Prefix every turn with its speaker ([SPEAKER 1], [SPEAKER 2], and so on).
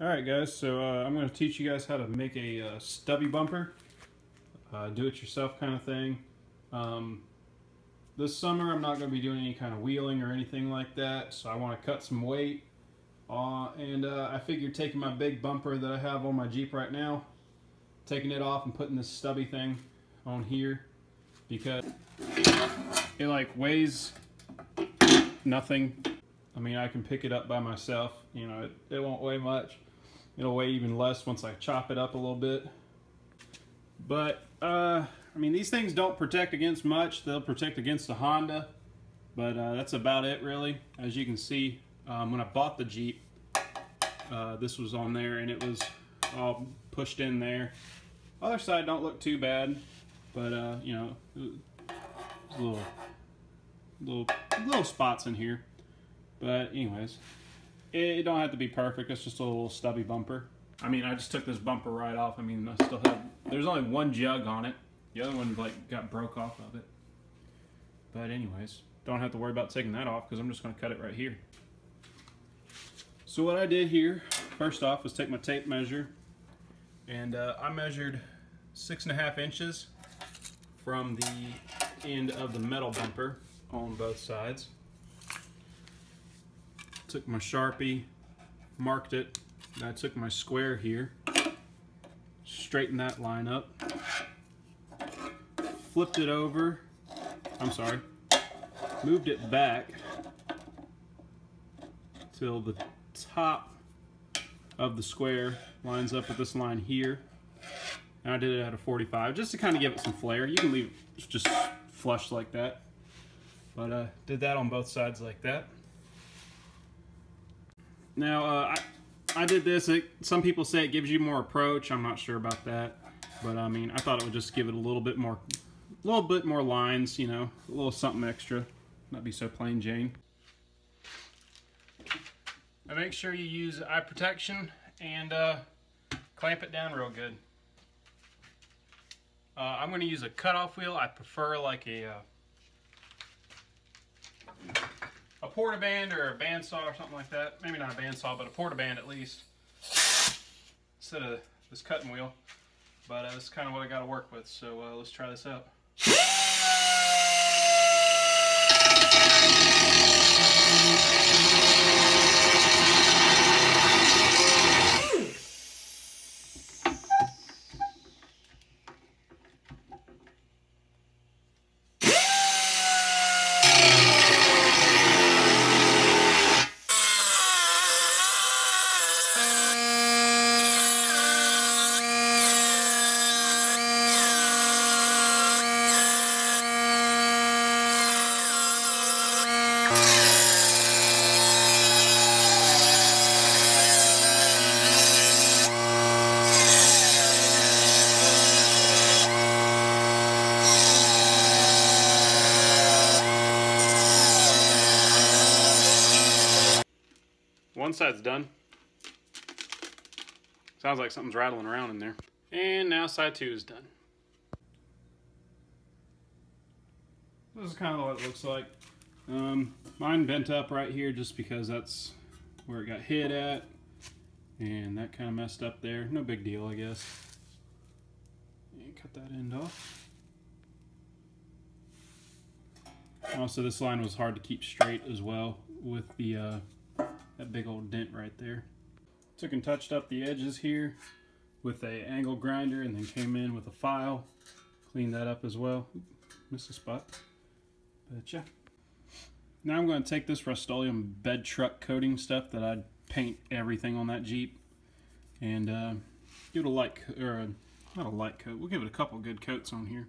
[SPEAKER 1] Alright guys, so I'm going to teach you guys how to make a stubby bumper, do-it-yourself kind of thing. This summer I'm not going to be doing any kind of wheeling or anything like that, so I want to cut some weight. I figured taking my big bumper that I have on my Jeep right now, taking it off and putting this stubby thing on here, because it like weighs nothing. I mean, I can pick it up by myself, you know, it won't weigh much. It'll weigh even less once I chop it up a little bit. But, I mean, these things don't protect against much. They'll protect against the Honda, but that's about it, really. As you can see, when I bought the Jeep, this was on there, and it was all pushed in there. Other side don't look too bad, but, you know, little spots in here. But anyways, it don't have to be perfect. It's just a little stubby bumper. I mean, I just took this bumper right off. I mean, I still have, there's only one jug on it. The other one like got broke off of it. But anyways, don't have to worry about taking that off because I'm just going to cut it right here. So what I did here, first off, was take my tape measure, and I measured 6.5 inches from the end of the metal bumper on both sides. Took my Sharpie, marked it, and I took my square here, straightened that line up, flipped it over, moved it back till the top of the square lines up with this line here. And I did it at a 45 just to kind of give it some flair. You can leave it just flush like that, but did that on both sides like that. Now, I did this. Some people say it gives you more approach. I'm not sure about that, but I mean, I thought it would just give it a little bit more lines, you know, a little something extra, not be so plain Jane. And make sure you use eye protection and clamp it down real good. I'm going to use a cutoff wheel. I prefer like a porta-band or a bandsaw or something like that. Maybe not a bandsaw, but a porta-band at least, instead of this cutting wheel. But that's kind of what I got to work with, so let's try this out. One side's done. Sounds like something's rattling around in there. And now side 2 is done. This is kind of what it looks like. Mine bent up right here just because that's where it got hit at. And that kind of messed up there. No big deal, I guess. And cut that end off. Also, this line was hard to keep straight as well with the that big old dent right there. Took and touched up the edges here with a angle grinder, and then came in with a file, cleaned that up as well. Missed a spot, but yeah. Now I'm going to take this Rust-Oleum bed truck coating stuff that I'd paint everything on that Jeep, and give it a light, or not a light coat. We'll give it a couple good coats on here.